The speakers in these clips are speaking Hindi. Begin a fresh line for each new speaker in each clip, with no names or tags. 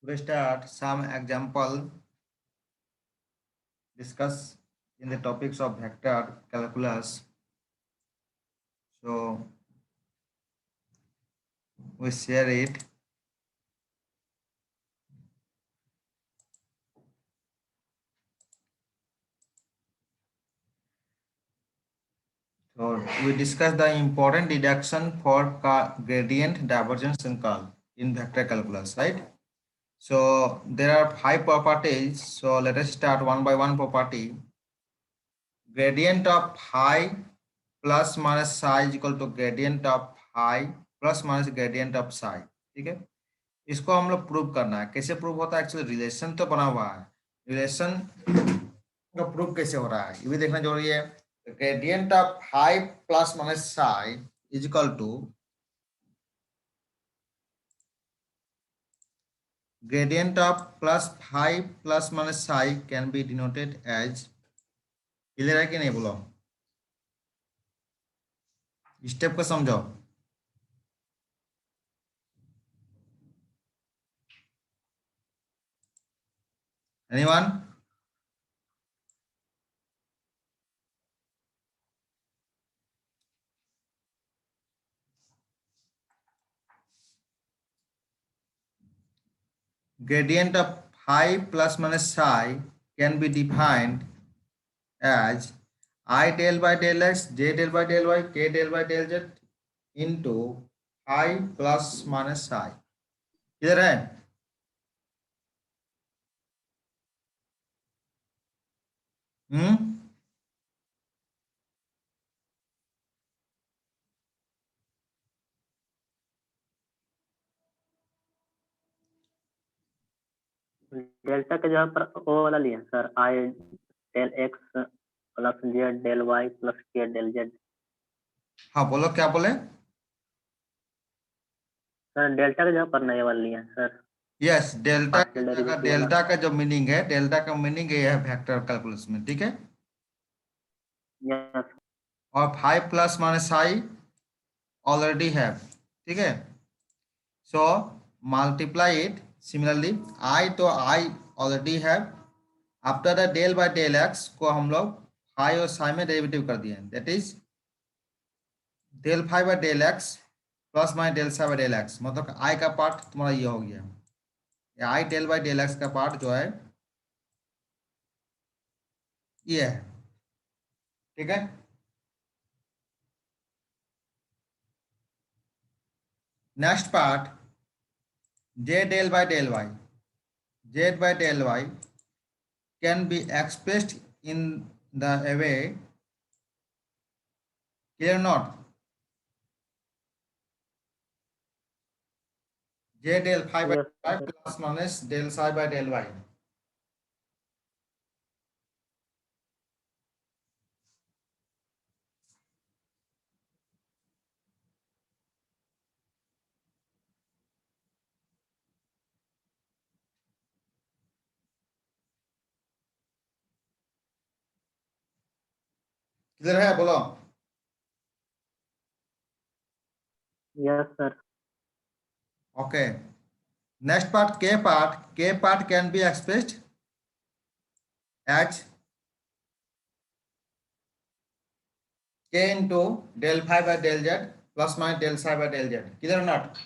We start some example discuss in the topics of vector calculus. So we share it. So we discuss the important deduction for gradient, divergence, and curl in vector calculus, right? So there are 5 properties. So let us start one by one property. Gradient of phi plus minus psi is equal to gradient of phi plus minus gradient of psi. ठीक है, इसको हम लोग प्रूव करना है. कैसे प्रूव होता है? एक्चुअली रिलेशन तो बना हुआ है, रिलेशन का प्रूव कैसे हो रहा है ये भी देखना जरूरी है. Gradient of phi plus minus psi is equal to gradient of plus phi plus minus psi can be denoted as. Clear है कि नहीं? बोलो, स्टेप को समझो. Anyone? Gradient of phi plus minus psi can be defined as I del by del x, j del by del y, k del by del z into phi plus minus psi. इधर है?
डेल्टा के जगह पर वो वाला लिया sir, i del x plus z del Y plus के डेल जेड.
हाँ बोलो, क्या बोले?
सर डेल्टा के जगह पर नया वाला लिया सर.
यस, डेल्टा
पार्शियल
का
डेरिवेटिव वाला.
डेल्टा का जो मीनिंग है, डेल्टा का मीनिंग ये है वेक्टर कैलकुलस में. ठीक है,
यस.
और phi plus minus psi already have. ठीक है, so multiply it. Similarly I तो I already have. After the del by del x को हम लोग फाई और साई में डेरिवेटिव कर दिए. That is del phi by del x plus minus del psi by del x. मतलब आई का पार्ट तुम्हारा ये हो गया. I del by del x का पार्ट जो है ये है. ठीक है, next part j del by del y. Z by del y can be expressed in the way, clear not? J del phi by y plus minus del psi by del Y. Clear है? बोलो.
Yes sir.
Okay. Next part, K part. K part can be expressed as K into del phi by del z plus minus del psi by del z. Clear or not?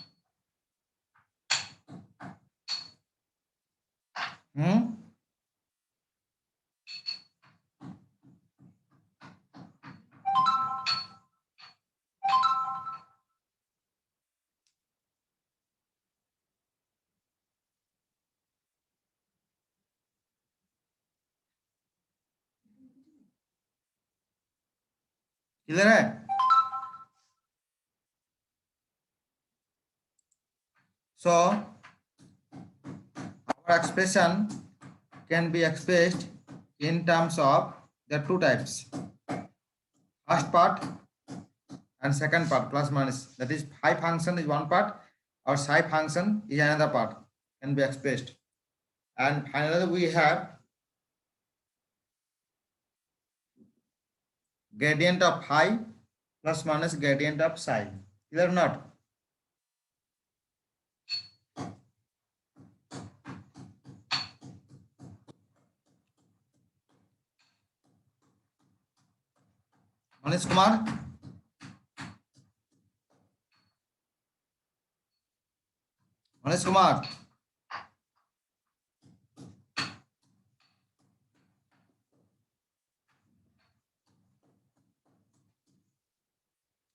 Clear है? So our expression can be expressed in terms of the two types. First part and second part, plus minus. That is phi function is one part, or psi function is another part, can be expressed. And finally we have gradient of phi plus minus gradient of psi. Clear or not? Manish Kumar, Manish Kumar,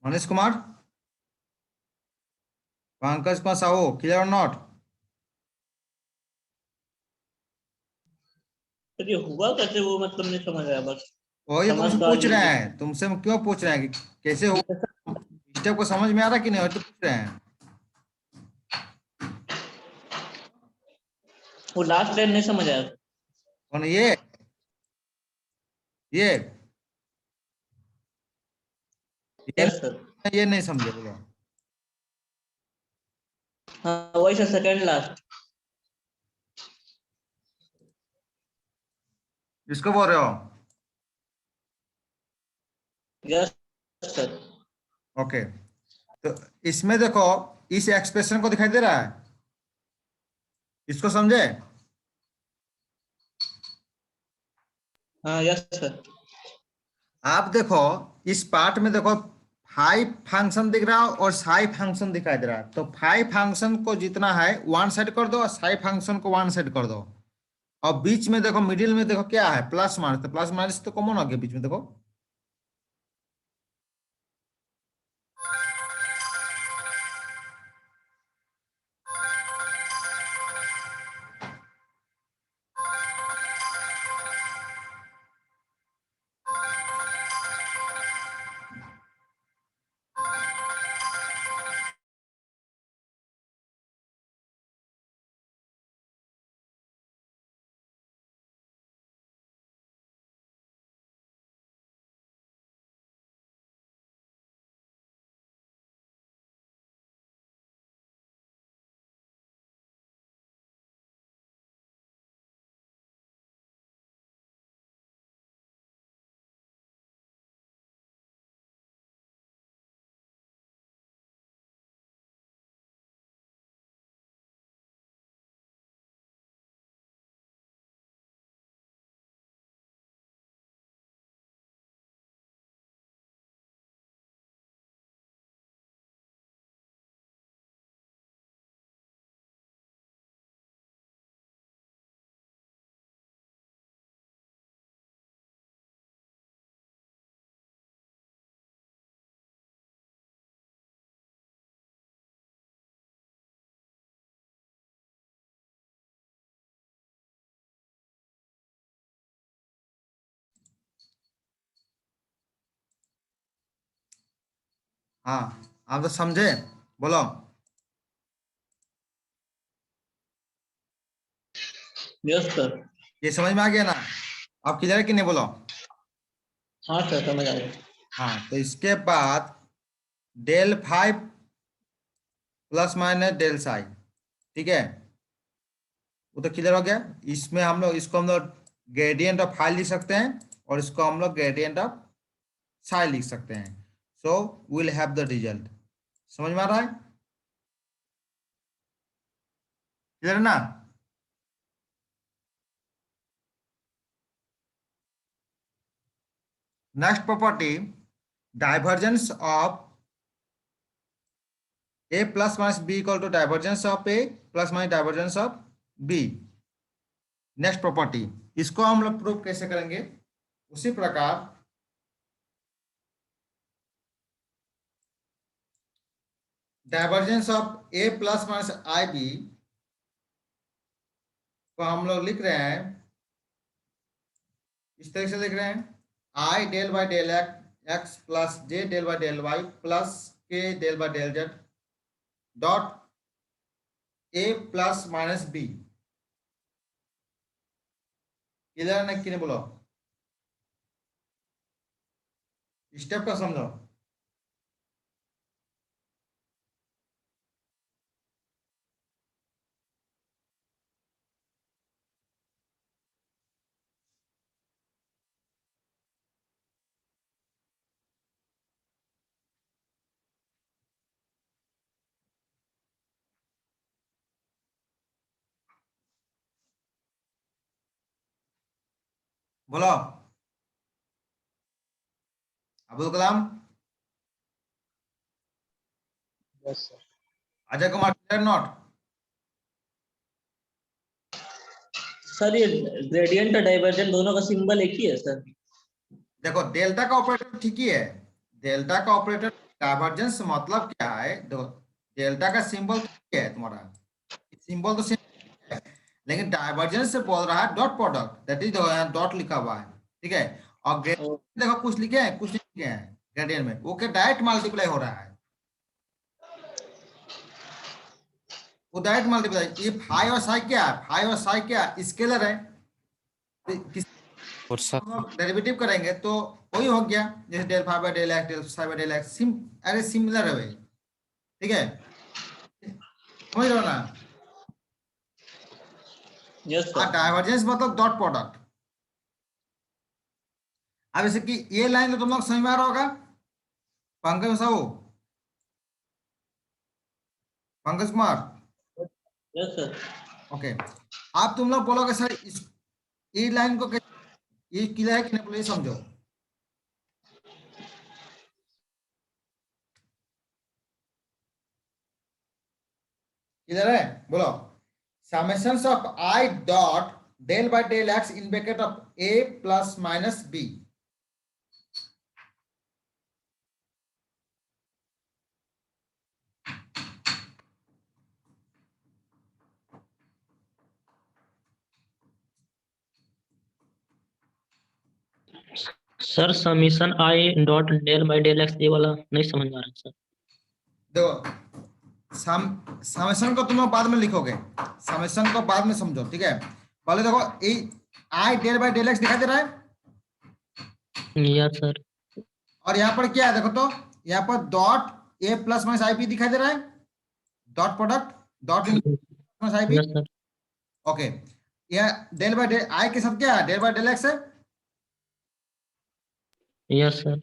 Manish Kumar, Pankaj Kumar Sahu, clear और नॉट?
तो ये हुआ कैसे वो मतलब नहीं समझ आया बस।
वही
समझ
तुमसे
तो आ
पूछ रहे
गई।
हैं, तुमसे हम क्यों पूछ रहे हैं कि कैसे हो, स्टेप को समझ में आ रहा कि नहीं, वही तो पूछ रहे हैं।
वो लास्ट लाइन नहीं समझ आया।
कौन ये ये
यस सर।
ये नहीं समझे, बोलो।
हाँ वही सर, सेकंड लास्ट।
इसको बोल रहे हो?
Yes sir.
ओके, तो इसमें देखो, इस एक्सप्रेशन को दिखाई दे रहा है, इसको समझे?
हाँ यस सर।
आप देखो, इस पार्ट में देखो, फाइव फंक्शन दिख रहा है और साई फंक्शन दिखाई दे रहा है। तो फाइव फंक्शन को जितना है वन साइड कर दो और साई फंक्शन को वन साइड कर दो। और बीच में देखो, मिडिल में देखो क्या है, प्लस माइनस। तो प्लस माइनस तो कॉमन हो गया बीच में, देखो। हाँ, आप तो समझे, बोलो।
Yes sir.
ये समझ में आ गया ना? आप क्लियर है कि नहीं, बोलो।
हाँ सर समझ आ गया।
हाँ, तो इसके बाद del five plus minus del psi, ठीक है, वो तो क्लियर हो गया। इसमें हम लोग, इसको हम लोग ग्रेडियंट ऑफ फाई लिख सकते हैं और इसको हम लोग ग्रेडियंट ऑफ साई लिख सकते हैं। So will have the result. समझ में आ रहा है? क्लियर ना? Next property, divergence of A plus minus b equal to divergence of A plus minus divergence of b. Next property, इसको हम लोग प्रूव कैसे करेंगे? उसी प्रकार divergence of A plus minus I b को हम लोग लिख रहे हैं, इस तरह से लिख रहे हैं, I del by del x plus J del by del Y plus के del by del Z dot A plus minus B. Clear है कि नहीं, बोलो। स्टेप का समझो। बोलो, Abdul Kalam,
yes sir.
Ajay Kumar, clear not?
Sir ये ग्रेडियंट और डाइवर्जेंट दोनों का सिंबल एक ही है सर।
देखो डेल्टा का ऑपरेटर ठीक ही है, डेल्टा का ऑपरेटर। डाइवर्जेंस मतलब क्या है? देखो डेल्टा का सिंबल तो है तुम्हारा, सिंबल तो सेम है, लेकिन डाइवर्जेंस से बोल रहा है dot product, that is dot लिखा हुआ है, ठीक है। और ग्रेडियंट देखो कुछ लिखे हैं कुछ नहीं लिखे हैं, ग्रेडियंट में वो क्या डायरेक्ट मल्टीप्लाई हो रहा है, वो डायरेक्ट मल्टीप्लाई। ये फाई और साई क्या है? फाई और साई क्या स्केलर है, तो किस
और सर
डेरिवेटिव करेंगे तो वही हो गया, जैसे del phi by del x, del psi by del x, अरे सिमिलर है भाई, ठीक है, समझ रहे हो ना?
Yes sir.
डाइवर्जेंस मतलब डॉट प्रोडक्ट। अब जैसे कि ये लाइन तो तुम लोग समझ में आ रहा होगा, Pankaj Sahu, Pankaj Kumar,
yes sir.
Okay. आप तुम लोग बोलोगे सर इस ये लाइन को ये क्लियर है कि नहीं, बोलो ये समझो। क्लियर है? बोलो summations of i dot del by del x in bracket of A plus minus b.
Sir summation i dot del by del x ये वाला नहीं समझ में आ रहा सर।
देखो समेशन को तुम लोग बाद में लिखोगे, समेशन को बाद में समझो, ठीक है। पहले देखो ए आई डेल बाय डेल एक्स दिखाई दे रहा है,
यस सर।
और यहाँ पर क्या है देखो तो, यहाँ पर डॉट ए प्लस माइनस आई बी दिखाई दे रहा है, डॉट प्रोडक्ट डॉट माइनस आई बी,
यस सर।
ओके। यह डेल बाय डेल आई के साथ क्या है? डेल बाय डेल एक्स है।
Yes sir.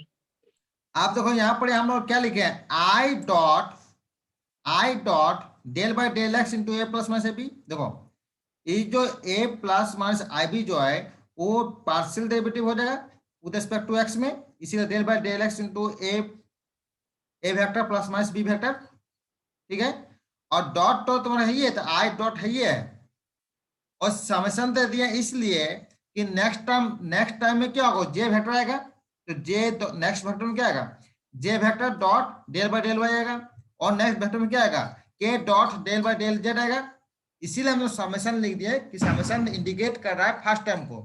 आप देखो यहाँ पर हम लोग क्या लिखे हैं, i dot del by del x into a plus minus a b. देखो ये जो a plus minus I b जो है वो पार्शियल डेरिवेटिव हो जाएगा विद रिस्पेक्ट टू एक्स में, इसीलिए del by del x into a vector plus minus b vector, ठीक है। और डॉट तो तुम्हारा है ही है, तो आई डॉट है ही है, और समेशन दे दिया इसलिए कि नेक्स्ट टाइम में क्या होगा, जे वेक्टर आएगा, तो जे नेक्स्ट वेक्टर में क्या आएगा, J vector dot del by del Y आएगा, और नेक्स्ट वेक्टर में क्या आएगा, K dot del by del Z आएगा। इसीलिए हमने समेशन लिख दिया कि समेशन इंडिकेट कर रहा है फर्स्ट टर्म को,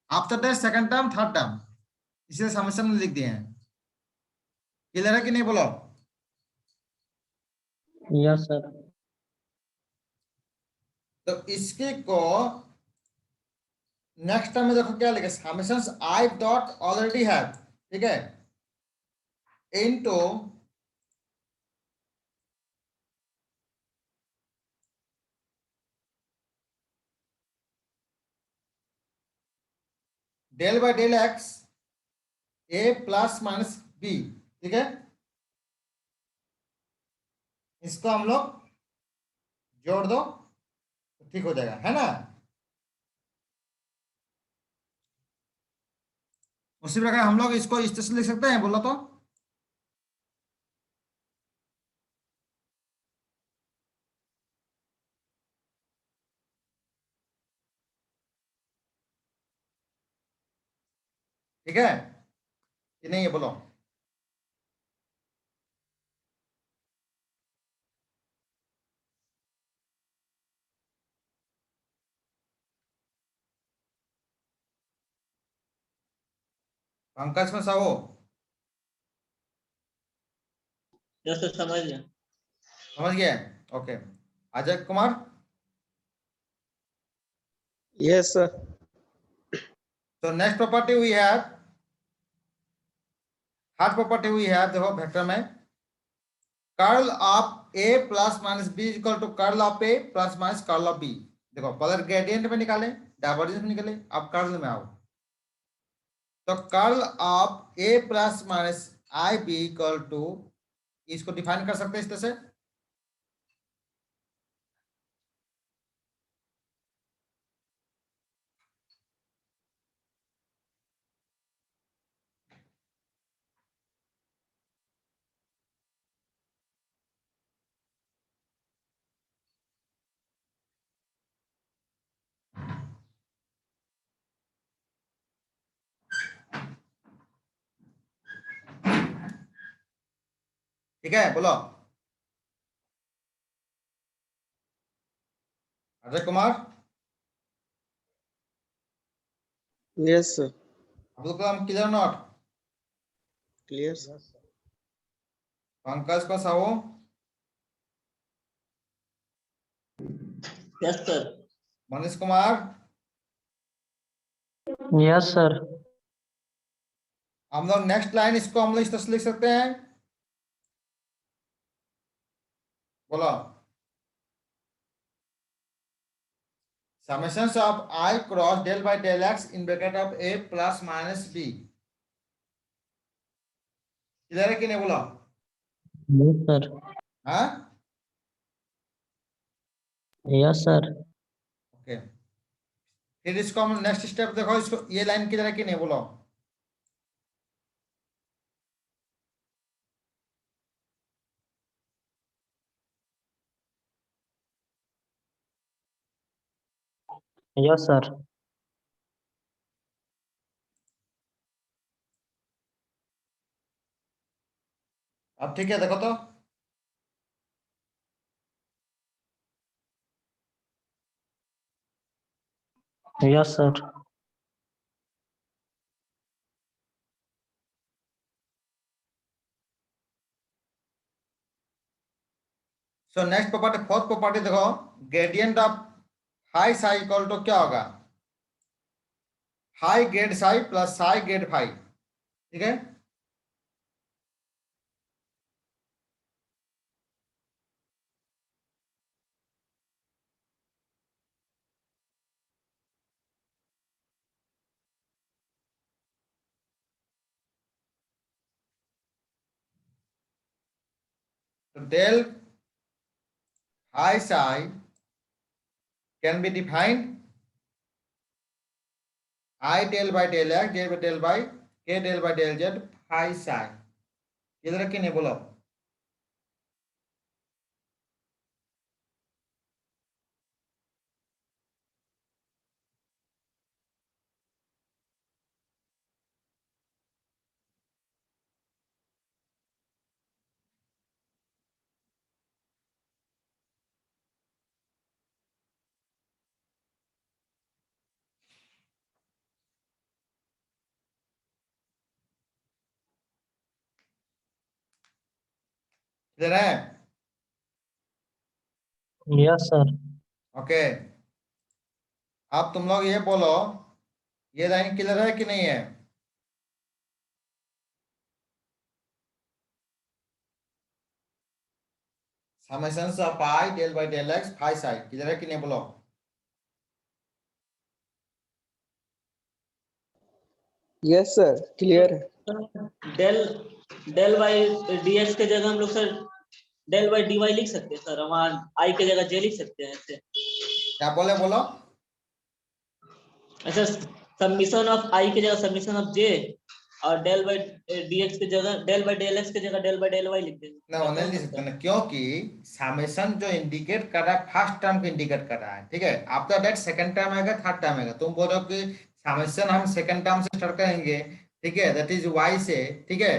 after that second term, third term, इसलिए समेशन लिख दिए हैं। क्लियर है कि नहीं, बोलो।
Yes sir.
तो इसके को नेक्स्ट टाइम में देखो क्या लिखे, समेशंस आई डॉट ऑलरेडी है, ठीक है, into del by del x a plus minus b, ठीक है। इसको हम लोग जोड़ दो तो ठीक हो जाएगा, है ना। उसी प्रकार हम लोग इसको इस तरह से लिख सकते हैं, बोलो तो। ठीक है कि नहीं, ये बोलो। पंकज में साहू,
यस सर समझ गया।
समझ गए, okay. Ajay Kumar,
Yes, sir.
तो नेक्स्ट प्रॉपर्टी हुई है, थर्ड प्रॉपर्टी हुई है, देखो वेक्टर में curl of A plus minus b equal to curl of A plus minus curl of b. देखो पहले ग्रेडियंट में निकाले, डाइवर्जेंस में निकाले, अब कर्ल में आओ। तो curl of A plus minus I B equal to, इसको डिफाइन कर सकते हैं इस तरह से, ठीक है, बोलो। Ajay Kumar,
Yes, sir.
Abdul Kalam, clear not?
Clear, sir.
Pankaj को Sahu,
yes sir.
Manish Kumar,
yes sir.
हम लोग नेक्स्ट लाइन इसको हम लोग इस तरह से लिख सकते हैं, बोलो। Summations of I cross del by del x in bracket of a plus minus b, clear है कि नहीं, बोलो।
Yes sir.
हाँ,
यस सर।
ओके। फिर इसको हम नेक्स्ट स्टेप देखो, इसको ये लाइन क्लियर है कि नहीं, बोलो।
Yes sir.
अब ठीक है, देखो तो।
Yes sir.
So next property, fourth property देखो, gradient of phi psi equal to क्या होगा, phi grad psi plus psi grad phi, ठीक है। तो del phi psi can be defined I del by del x del by k del by del z phi psi, इधर रख के नहीं, बोलो। इधर है,
यस सर।
ओके। अब तुम लोग ये बोलो, ये लाइन क्लियर है कि नहीं है? समेशंस ऑफ i del by del x phi psi, clear है कि नहीं, बोलो।
Yes, sir. Clear है.
डेल डेल बाई डीएक्स के जगह हम लोग sir del by d y लिख सकते हैं सर, वहाँ आई के जगह जे लिख सकते हैं ऐसे।
क्या बोले, बोलो।
अच्छा, सबमिशन ऑफ आई की जगह सबमिशन ऑफ जे, और डेल बाई डीएक्स की जगह डेल बाई डेल एक्स की जगह डेल बाई डेल वाई लिख देंगे।
ना, वो नहीं लिख सकते ना, क्योंकि समेशन जो इंडिकेट कर रहा है फर्स्ट टर्म को इंडिकेट कर रहा है, ठीक है। आफ्टर दैट सेकंड टर्म आएगा, थर्ड टर्म आएगा। तुम बोल रहे हो कि समेशन हम सेकंड टर्म से स्टार्ट करेंगे, ठीक है, दैट इज वाई से, ठीक है।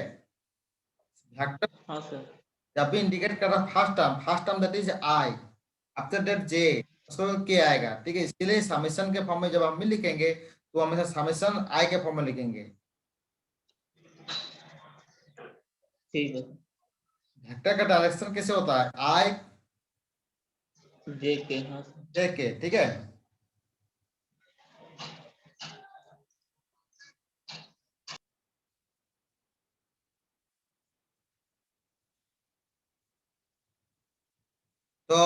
वेक्टर
हाँ सर।
जब भी इंडिकेट कर रहा है first term that is I, after that J, उसको के आएगा, ठीक है। इसलिए समेशन के फॉर्म में जब हम भी लिखेंगे तो हमेशा समेशन आई के फॉर्म में लिखेंगे।
ठीक है।
वेक्टर का डायरेक्शन कैसे होता है, आई
जे के, हाँ सर।
जे के, ठीक है। तो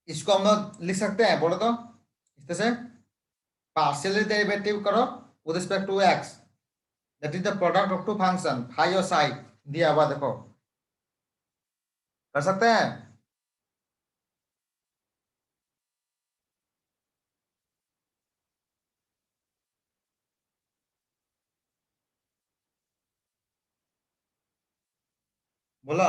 इसको हम लोग लिख सकते हैं, बोलो तो, इस तरह से पार्शियल डेरिवेटिव करो with respect to x, that is the product of two function phi और साई, दिया हुआ देखो, कर सकते हैं। बोलो।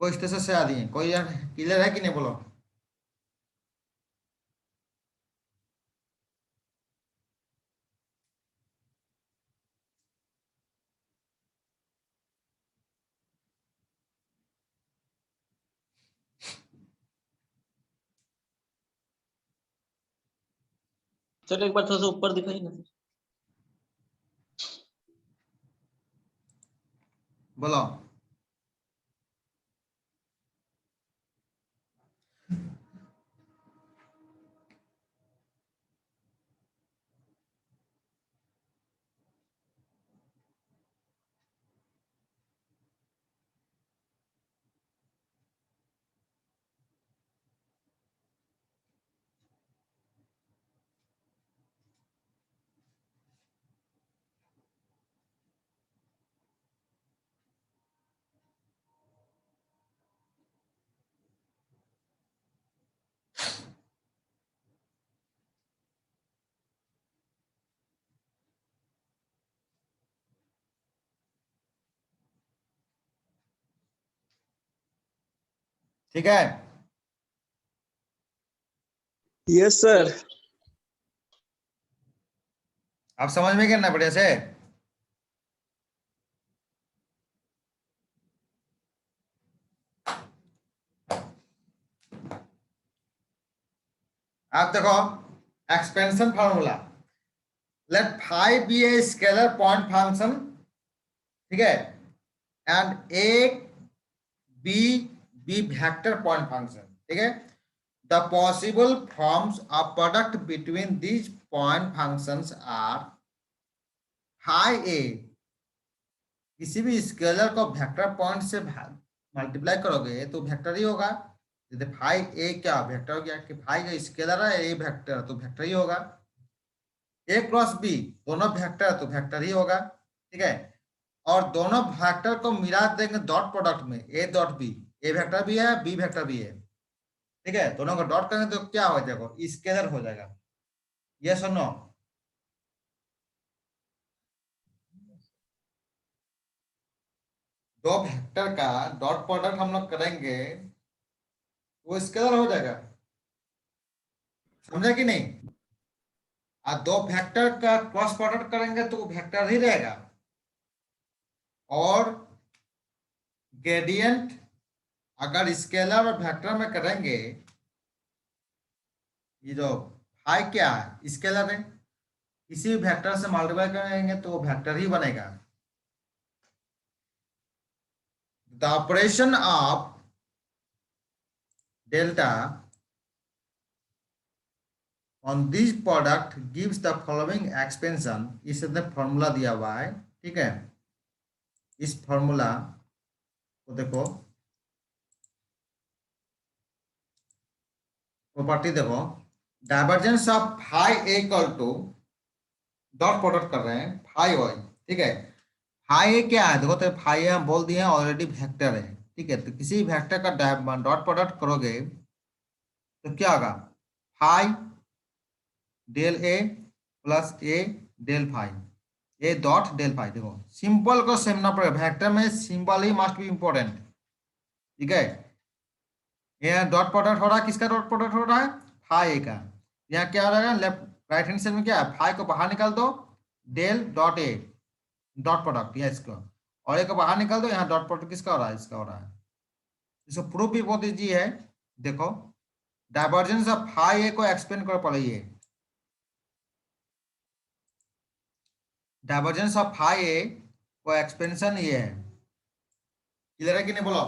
कोई स्टेशन से आ दिए, कोई यार क्लियर है कि नहीं बोलो।
चलो एक बार थोड़ा सा ऊपर दिखाइए ना।
बोलो। ठीक है।
Yes sir.
आप समझ में करना बढ़िया से। आप देखो, expansion formula, let phi be a scalar point function, ठीक है, and A B be vector point function, ठीक है। The possible forms of product between these point functions are phi A, किसी भी स्केलर को वेक्टर पॉइंट से मल्टीप्लाई करोगे तो वेक्टर ही होगा। जैसे फाई ए क्या वेक्टर हो गया, कि फाई का स्केलर है, ए वेक्टर तो वेक्टर ही होगा। ए क्रॉस बी दोनों वेक्टर तो वेक्टर ही होगा, ठीक है। और दोनों वेक्टर को मिला देंगे डॉट प्रोडक्ट में, a dot b, a vector भी है बी वेक्टर भी है, ठीक है। दोनों को डॉट करेंगे तो क्या हो जाएगा, स्केलर हो जाएगा। यस और नो। दो वेक्टर का डॉट प्रोडक्ट हम लोग करेंगे वो स्केलर हो जाएगा, समझा कि नहीं। और दो वेक्टर का क्रॉस प्रोडक्ट करेंगे तो वो वेक्टर ही रहेगा। और ग्रेडियंट अगर स्केलर और वेक्टर में करेंगे, ये जो फाई क्या है स्केलर है, किसी भी वेक्टर से मल्टीप्लाई करेंगे तो वो वेक्टर ही बनेगा। The operation of delta on this product gives the following expansion, इसने फॉर्मूला दिया हुआ है, ठीक है। इस फॉर्मूला को देखो, प्रॉपर्टी देखो, divergence of phi a equal to, dot product कर रहे हैं फाई वाई, ठीक है। फाई ए क्या है देखो, तो फाई ए हम बोल दिए हैं ऑलरेडी वेक्टर है, ठीक है। तो किसी वेक्टर का डॉट प्रोडक्ट करोगे तो क्या होगा, phi del a plus a del phi, a dot del phi. देखो सिंपल को समझना पड़ेगा, वेक्टर में सिंबल ही मस्ट बी इंपॉर्टेंट, ठीक है। ये डॉट प्रोडक्ट हो रहा है, किसका डॉट प्रोडक्ट हो रहा है, फाई का। यहाँ क्या हो रहा है, लेफ्ट राइट हैंड साइड में क्या है, फाई को बाहर निकाल दो, del dot a dot product या इसको, और ए को बाहर निकाल दो, यहाँ डॉट प्रोडक्ट किसका हो रहा है, इसका हो रहा है। इसको प्रूफ भी बहुत इजी है। देखो डाइवर्जेंस ऑफ फाई ए को एक्सप्लेन कर पड़िए, डाइवर्जेंस ऑफ फाई ए को एक्सपेंशन ये है, क्लियर है कि नहीं बोलो।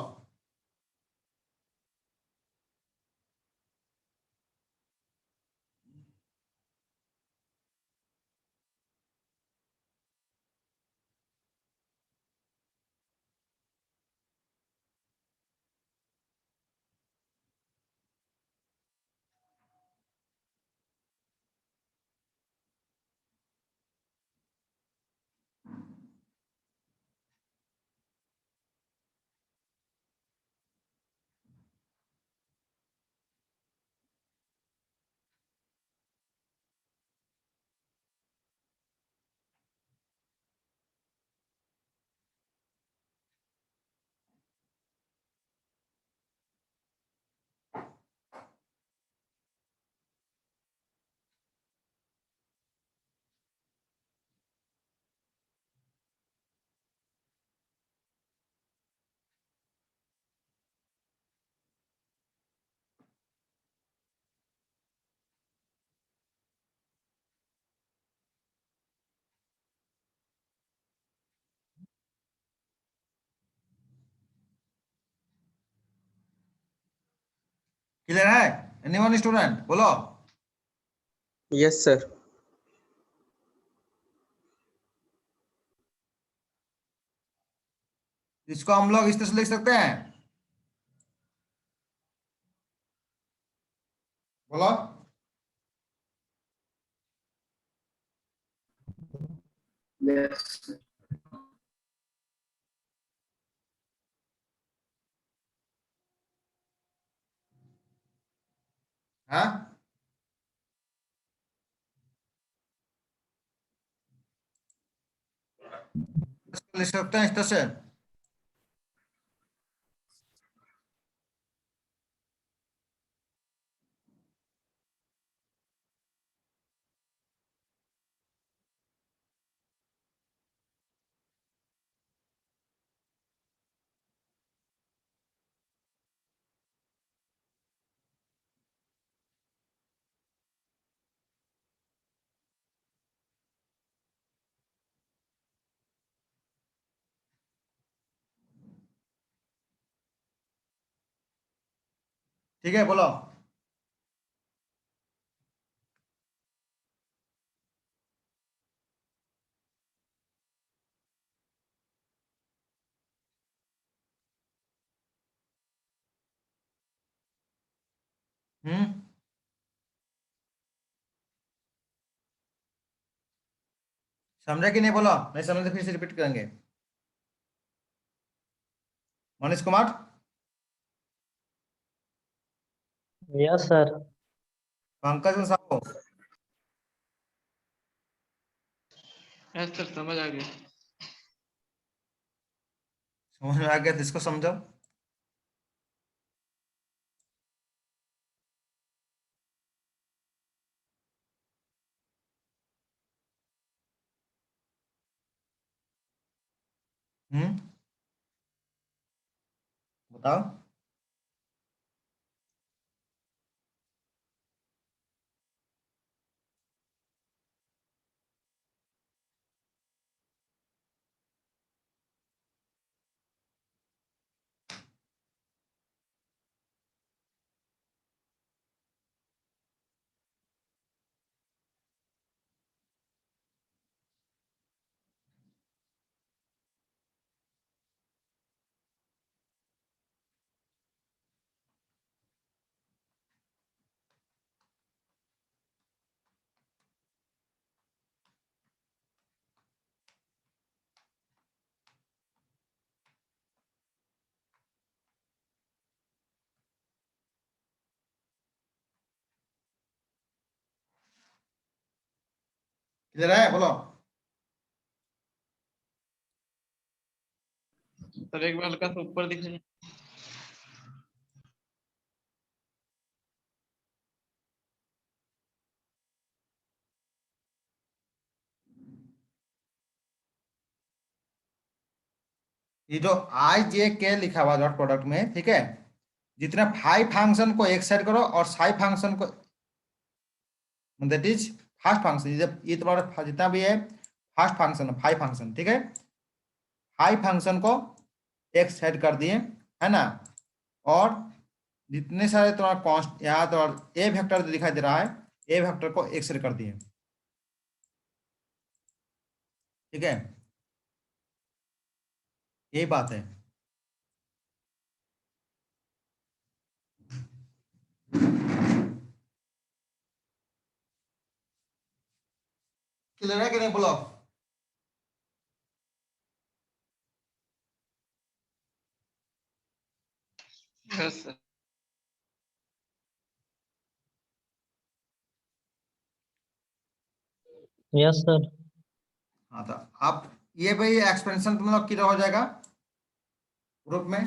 क्लियर है? एनीवन स्टूडेंट बोलो।
Yes sir.
इसको हम लोग इस तरह से लिख सकते हैं, बोलो।
Yes.
हाँ, इसको लिख सकते हैं इस तरह से। ठीक है, बोलो। समझा कि नहीं? बोलो, नहीं समझे तो फिर से रिपीट करेंगे। Manish Kumar,
yes sir.
Pankaj Sahu,
yes sir, समझ आ गया।
समझ में आ गया तो इसको समझो। हम्म, बताओ। क्लियर है? बोलो।
सर एक बार हल्का सा ऊपर दिखाइए।
ये जो आई जे के लिखा हुआ डॉट प्रोडक्ट में, ठीक है, जितने फाइव फंक्शन को एक साइड करो और साइड फंक्शन को, दैट इज फर्स्ट फंक्शन, जब ये तुम्हारा जितना भी है फर्स्ट फंक्शन, फाइव फंक्शन, ठीक है, फाइव फंक्शन को एक साइड कर दिए, है ना, और जितने सारे तुम्हारा कॉन्स्ट यहाँ तो ए वेक्टर जो दिखाई दे रहा है, ए वेक्टर को एक साइड कर दिए, ठीक है, यही बात है। क्लियर है कि नहीं? बोलो।
Yes sir.
Yes sir.
हाँ, तो आप ये भाई एक्सपेंशन तुम लोग किधर हो जाएगा ग्रुप में?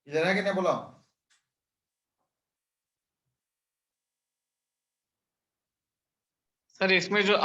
इधर है कि नहीं? बोलो।
सर इसमें जो